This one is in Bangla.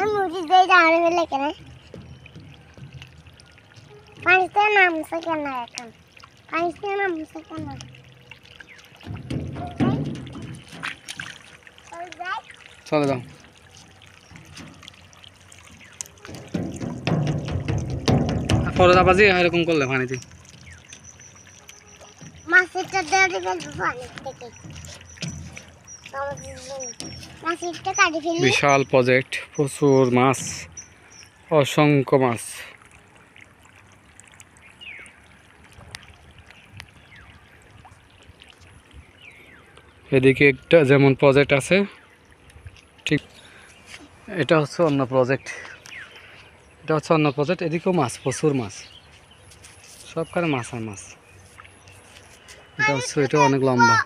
আমি উঠি দেই দাঁড়ে ফেলে কেন পানিতে নামছে কেন এখন পানিতে নামছে কেন চলে যাও পরে যাবা যে এরকম করলে পানিতে মাছটা দেওয়া দিবেন পানি থেকে মাছটা কাটি ফেলি বিশাল প্রজেক্ট প্রচুর মাছ অসংখ্য মাছ এদিকে একটা যেমন প্রজেক্ট আছে ঠিক এটা হচ্ছে অন্য প্রজেক্ট এদিকেও মাছ প্রচুর মাছ সবখানে মাছ আর মাছ এটা অনেক লম্বা